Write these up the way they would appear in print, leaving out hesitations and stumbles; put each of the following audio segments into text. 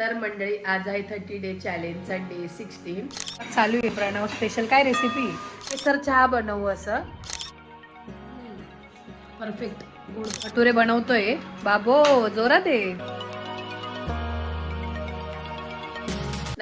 तर मंडळी आज आहे 30 डे चॅलेंजचा डे 16 चालू आहे. प्रणव स्पेशल काय रेसिपी केसर चहा बनवू असं परफेक्ट गुड भटुरे बनवतोय बाबो जोरात आहे.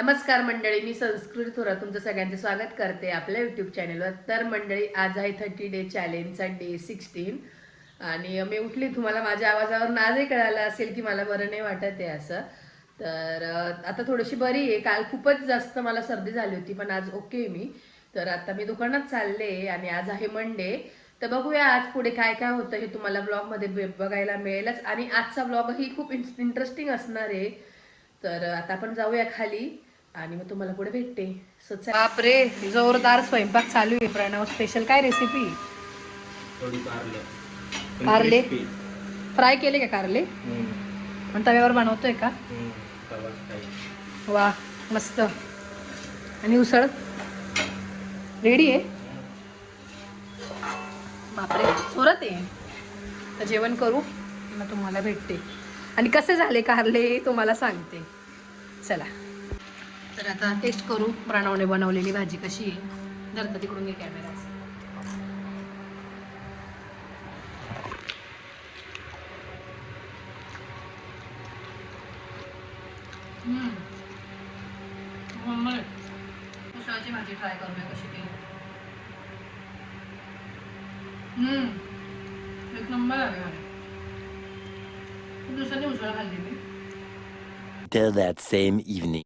नमस्कार मंडळी, मी संस्कृती थोरात तुमचं सगळ्यांचं स्वागत करते आपल्या यूट्यूब चॅनलवर. तर मंडळी आज आहे 30 डे चॅलेंजचा डे 16 आणि मी उठली. तुम्हाला माझ्या आवाजावर आजही कळालं असेल की मला बरं नाही वाटत आहे असं. तर आता थोडीशी बरी आहे. काल खूपच जास्त मला सर्दी झाली होती पण आज ओके मी. तर आता मी दुकानात चालले आणि आज आहे मंडे. तर बघूया आज पुढे काय काय होतं हे तुम्हाला ब्लॉगमध्ये बघायला मिळेलच. आणि आजचा ब्लॉगही खूप इंटरेस्टिंग असणार आहे. तर आता आपण जाऊया खाली आणि मग तुम्हाला पुढे भेटते. बापरे जोरदार स्वयंपाक चालू आहे. प्रणव स्पेशल काय रेसिपी कारले फ्राय केले का कारले आणि तव्यावर बनवतोय का? वा मस्त. आणि उसळ रेडी आहे. बापरे जोरात आहे. तर जेवण करू मग तुम्हाला भेटते. आणि कसे झाले कारले तुम्हाला सांगते. चला तर आता टेस्ट करू प्रणवने बनवलेली भाजी कशी आहे. जर का तिकडून घे कॅमेरा. उसळाची भाजी ट्राय करूया कशी केली. एक नंबर आली भाजी. खूप दिवसांनी उसळ खाल्ली मी. Till that same evening.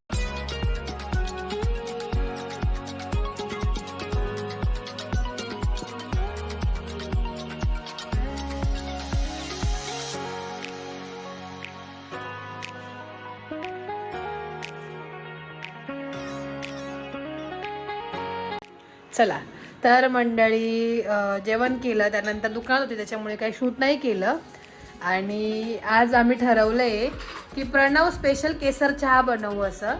चला तर मंडळी जेवण केलं. त्यानंतर दुकानात होते त्याच्यामुळे काही शूट नाही केलं. आणि आज आम्ही ठरवलंय की प्रणव स्पेशल केसर चहा बनवू असं.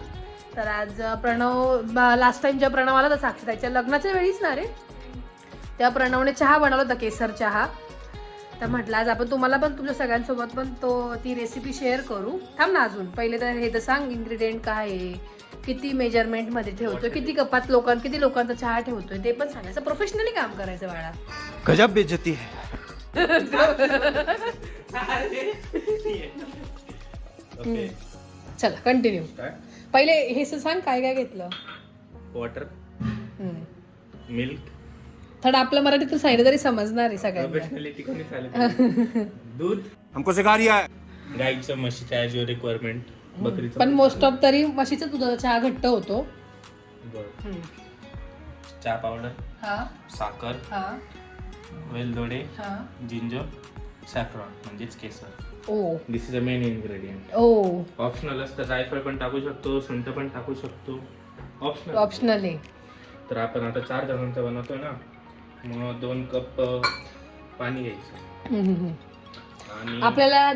तर आज प्रणव लास्ट टाइम जेव्हा प्रणव आला तर साक्षी त्याच्या लग्नाच्या वेळीच ना रे तेव्हा प्रणवने चहा बनवला होता केसर चहा. तर म्हटलं आज आपण तुम्हाला पण तुमच्या सगळ्यांसोबत पण ती रेसिपी शेअर करू. थांब ना अजून पहिले तर हे तर सांग इन्ग्रेडियंट काय आहे, किती मेजरमेंटमध्ये ठेवतोय, किती कपात किती लोकांचा चहा ठेवतोय ते पण सांगायचं. प्रोफेशनली काम करायचं बाळा. गजब बेइज्जती है. चला कंटिन्यू. पहिले हे सांग काय काय घेतलं. Water, milk. थोडं आपलं मराठीत तर सांगितलं तरी समजणार आहे सगळ्यांना. प्रोफेशनॅलिटी कोणी चालेल. दूध हमको सिखा रिया है. गाईचं, म्हशीचं ॲज युअर रिक्वायरमेंट. बकरीचं पण मोस्ट ऑफ तरी म्हशीचा दुधाचा चहा घट्ट होतो. बरं. चहा पावडर, हा साखर, हा वेलदोडे, हा जिंजर, सॅफ्रॉन म्हणजेच केसर. Oh this is a main ingredient. ओ ऑप्शनल असतं. जायफळ पण टाकू शकतो, सुंठ पण टाकू शकतो. ऑप्शनल. ऑप्शनल आहे. तर आपण आता 4 जणांचा बनवतोय ना, मग 2 कप पाणी घ्यायचं. आणि आपल्याला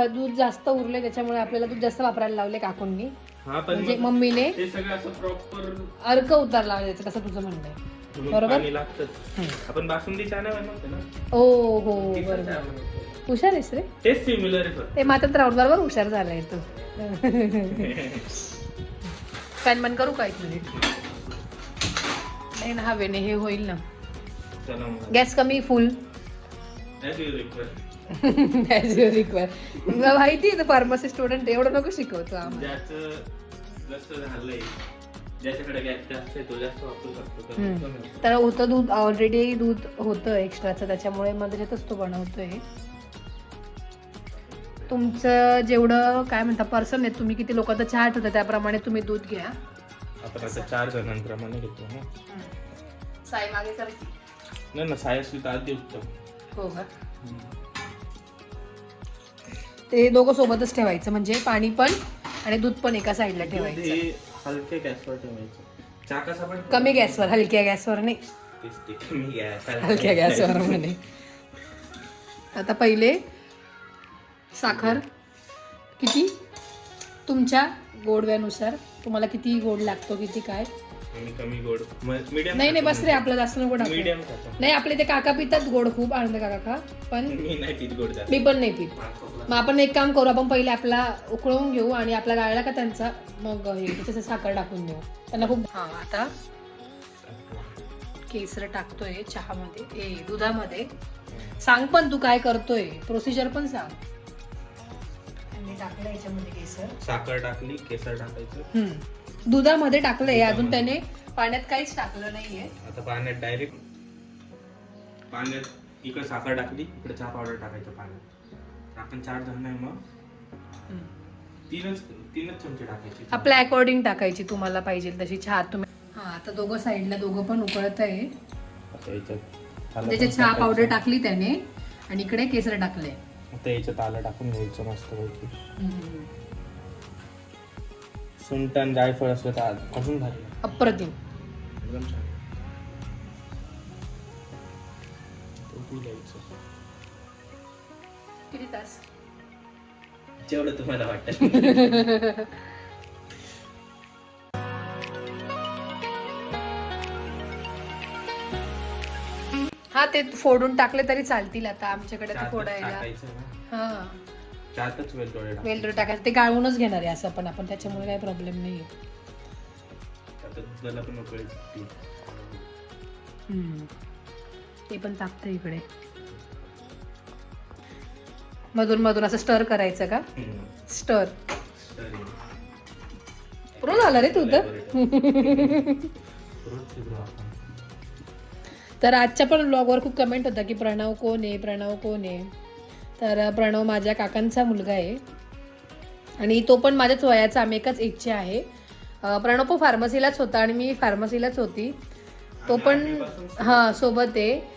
दूध जास्त उरले त्याच्यामुळे आपल्याला दूध जास्त वापरायला लावले काकूंनी. हा पण म्हणजे मम्मीने ते सगळं असं प्रॉपर अर्क उतार लावायचं कसं तुझं म्हणणं आहे. बरोबर. पाणी लागतंच. आपण बासुंदी चहा नाही बनवतो ना. ओ हो केसर बरोबर. चहा बनवतो. हुशार आहेस रे. तेच सिमिलर आहे फक्त. ते मात्र राऊंड बरोबर हुशार झालाय तू. फॅन बंद करू का 1 मिनिट. नाही ना हवेने हे होईल ना. चला मग. गॅस कमी फुल As you request. As you require. माहिती आहे फार्मसी स्टुडंट एवढं नको शिकवतो आम्हाला. ज्याचं जसं झालंय, ज्याच्याकडे गॅस जास्त आहे तो जास्त वापरू शकतो. तर कमी. तर होतं दूध ऑलरेडी दूध होतं एक्स्ट्राचं त्याच्यामुळे मग त्याच्यातच तो बनवतोय. तुमचं जेवढं काय म्हणता पर्सन आहे तुम्ही किती लोकांचा चहा ठेवता त्याप्रमाणे तुम्ही दूध घ्या. आपण आता 4 जणांप्रमाणे घेतो. ना साई मागे कर. नाही ना, साय असली तर आधी उत्तम. हो का. ते दोघं सोबतच ठेवायचं म्हणजे पाणी पण आणि दूध पण एका साईडला ठेवायचं. हे हलक्या गॅसवर ठेवायचं. चहा कसा पण कमी गॅसवर, हलक्या गॅसवर नाही. तेच ते कमी गॅस. हलक्या गॅसवर म्हणे. आता पहिले साखर किती तुमच्या गोडव्यानुसार, तुम्हाला किती गोड लागतो किती काय मी कमी गोड मीडियम. नाही बस रे, आपलं जास्त नको टाकू. मीडियम खातो. नाही, आपले ते काका पितात गोड खूप, आनंद काका खा, पण मी नाही पीत गोड जास्त. मी पण नाही पीत. मग आपण एक काम करू, आपण पहिले आपला उकळवून घेऊ आणि आपला गाळला का त्यांचा, मग हे त्याच्यात साखर टाकून देऊ त्यांना खूप. हा, आता केसर टाकतोय चहामध्ये, दुधामध्ये. सांग पण तू काय करतोय, प्रोसिजर पण सांग. मी टाकलं याच्यामध्ये केसर, साखर टाकली, केसर टाकायचं. दुधामध्ये टाकलंय अजून, त्याने पाण्यात काहीच टाकलं नाहीये. आता पाण्यात डायरेक्ट इकडे साखर टाकली, इकडे चहा पावडर टाकायचं पाण्यात. आपण 4 जण आहे, मग 3च चमचे टाकायचे. आपल्या अकॉर्डिंग टाकायची, तुम्हाला पाहिजे तशी चहा तुम्ही. हा, आता दोघं साईडला दोघं पण उकळत आहे. त्याच्यात चहा पावडर टाकली त्याने आणि इकडे केसर टाकले. आता याच्यात आलं टाकून घ्यायचं मस्त पैकी. सुंठ आणि जायफळ असलं तर अजून भारी, अप्रतिम. एकदम छान. द्यायचं किती तास? जेवढं तुम्हाला वाटतं. हा, ते फोडून टाकले तरी चालतील. आता आमच्याकडे ते फोडायला टाकायचं ना, हा, त्यातच वेलदोडे टाकायचे. वेलदोडे टाकायचं. ते गाळूनच घेणार आहे असं, पण आपण त्याच्यामुळे काही प्रॉब्लेम नाही. आता दुधाला पण उकळायची. ते पण टाकतं इकडे. मधून मधून असं स्टर करायचं का? स्टर. प्रो झाला रे तू तर. तर आजच्या पण ब्लॉगवर खूप कमेंट होता की प्रणव कोण आहे, प्रणव कोण आहे. तर प्रणव माझ्या काकांचा मुलगा आहे आणि तो पण माझ्याच वयाचा, आम्ही एकाच एजचे आहे. प्रणव पण फार्मसीलाच होता आणि मी फार्मसीलाच होती. तो पण हां सोबत आहे.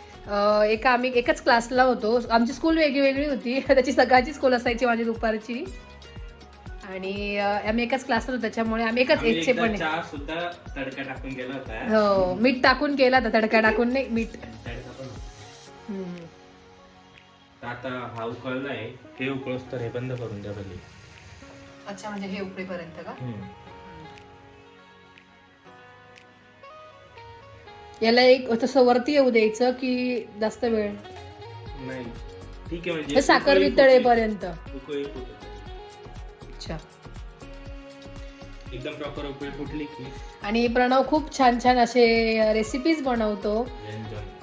आम्ही एकाच क्लासला होतो. आमची स्कूल वेगळी वेगळी होती. त्याची सकाळची स्कूल असायची, माझी दुपारची. आणि आम्ही एकाच क्लासला होतो, त्याच्यामुळे आम्ही एकाच एजचे पण. चहा सुद्धा तडका टाकून गेला होता. हो, मीठ टाकून केला होता, तडका टाकून नाही, मीठ. आता हा उकळलाय, हे उकळस तर हे बंद करून द्या पहिले. अच्छा, म्हणजे हे उकळेपर्यंत का? याला एक तसं वरती येऊ द्यायचं की जास्त वेळ? नाही, ठीक आहे. म्हणजे साखर वितळेपर्यंत. उकळी फुटत. अच्छा, एकदम प्रॉपर उकळी फुटली की. आणि प्रणव खूप छान छान असे रेसिपीज बनवतो,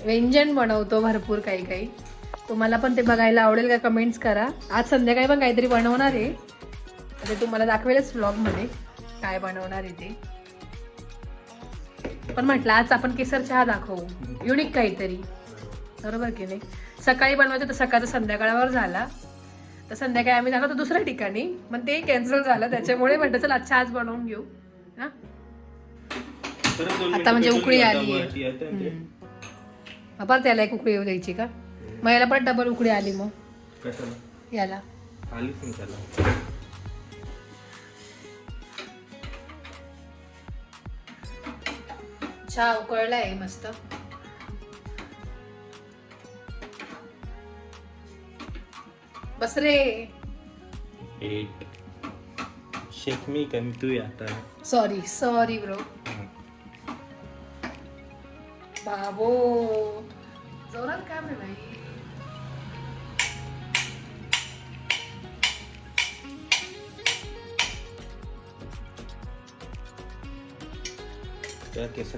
व्यंजन बनवतो भरपूर काही काही. तुम्हाला पण ते बघायला आवडेल का? कमेंट्स करा. आज संध्याकाळी पण काहीतरी बनवणार आहे, ते तुम्हाला दाखवेलच व्लॉगमध्ये काय बनवणार आहे ते. पण म्हटलं आज आपण केसर चहा दाखवू, युनिक काहीतरी, बरोबर की नाही? सकाळी बनवायचं तर सकाळचा संध्याकाळवर झाला, तर संध्याकाळी आम्ही दाखवतो दुसऱ्या ठिकाणी, पण ते कॅन्सल झालं. त्याच्यामुळे म्हटलं चल अच्छा आज बनवून घेऊ ना. आता म्हणजे उकळी आली आहे, आपण त्याला एक उकळी येऊ द्यायची का? मग याला पण डबल उकळी आली. मग याला आलीच नाही त्याला. चहा उकळलाय मस्त. बस रे. 8 शेक मी कमी तू आता. Sorry bro. बाबो जोरात काम आहे भाई. केसर कसं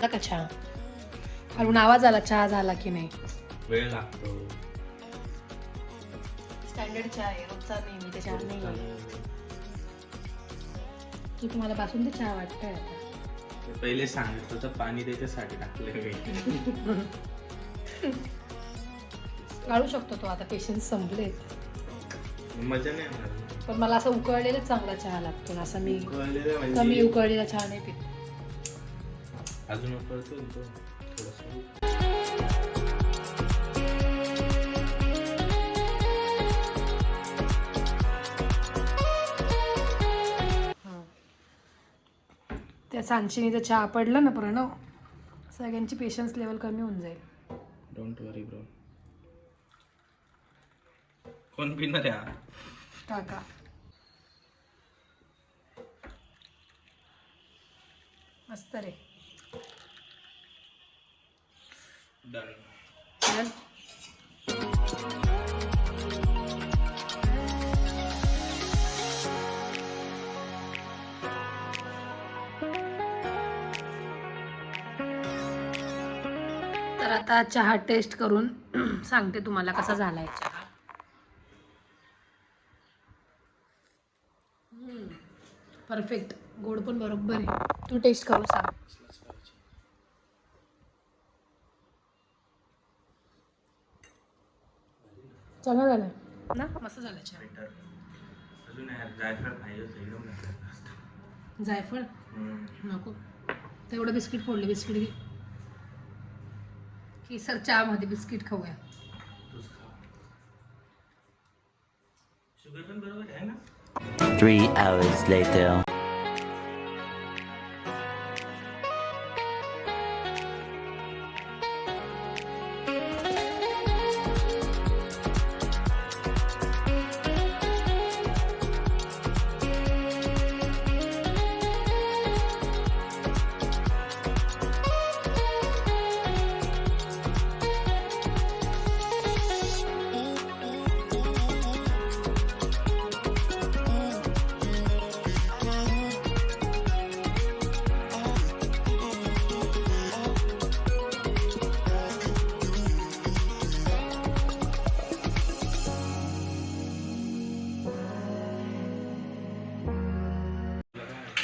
का चहा खालून आवाज आला, चहा झाला की नाही? वेळ लागतो. स्टँडर्ड चहा आहे, रोजचा नेहमी ते चहा नाही. तू तुम्हाला बासुंदी चहा वाटतंय आता? पहिले सांगितलं तर पाणी त्याच्यासाठी टाकले. काढू शकतो तो, आता पेशन्स संपलेत. मजा नाही येणार. पण मला असं उकळलेला चांगला चहा लागतो, असं मी म्हणजे कमी उकळलेला चहा नाही पित. अजून उकळतो तो थोडंसं. त्या सांचीनीचा चहा पडला ना प्रणव, सगळ्यांची पेशन्स लेवल कमी होऊन जाईल. Don't worry bro. कोण पिणार आहे? काका मस्त रे. डन. चल. तर आता चहा टेस्ट करून सांगते तुम्हाला कसा झालाय चहा. परफेक्ट. गोड पण बरोबर आहे. तू टेस्ट करून सांग. चांगला झालाय ना. मस्त झालाय चहा. अजून जायफळ पाहिजे होतं. जायफळ नको. तेवढं बिस्किट फोडले. बिस्किट घे. केसर चहामध्ये बिस्किट खाऊया. शुगर पण बरोबर आहे ना. 3 hours later.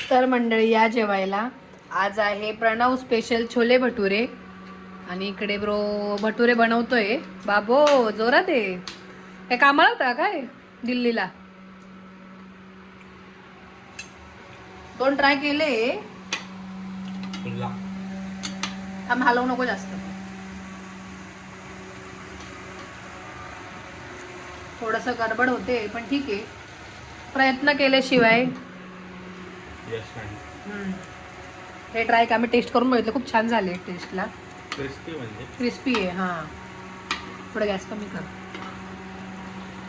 तर मंडळी या जेवायला. आज आहे प्रणव स्पेशल छोले भटुरे. आणि इकडे ब्रो भटुरे बनवतोय. बाबो जोरात आहे. काय कामाला होता काय दिल्लीला? 2 ट्राय केले. आम हलवू नको जास्त. थोडस गडबड होते पण ठीक आहे. प्रयत्न केल्याशिवाय. हे ट्राय का आम्ही टेस्ट करून बघितलं. खूप छान झाले टेस्टला. क्रिस्पी म्हणजे क्रिस्पी आहे. हां थोडं गॅस कमी कर.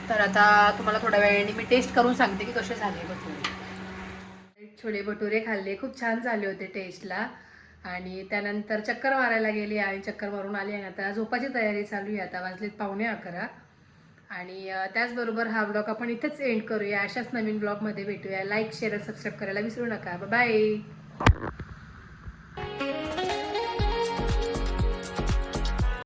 तर आता तुम्हाला थोड्या वेळाने मी टेस्ट करून सांगते की कसे झाले भटुरे. छोले भटुरे खाल्ले. खूप छान झाले होते टेस्टला. आणि त्यानंतर चक्कर मारायला गेली आणि चक्कर मारून आली. आणि आता झोपाची तयारी चालू आहे. आता वाजलेत 11:15. आणि त्याचबरोबर हा ब्लॉग आपण इथेच एंड करूया. अशाच नवीन ब्लॉगमध्ये भेटूया. लाईक शेअर सबस्क्राईब करायला विसरू नका. बाय.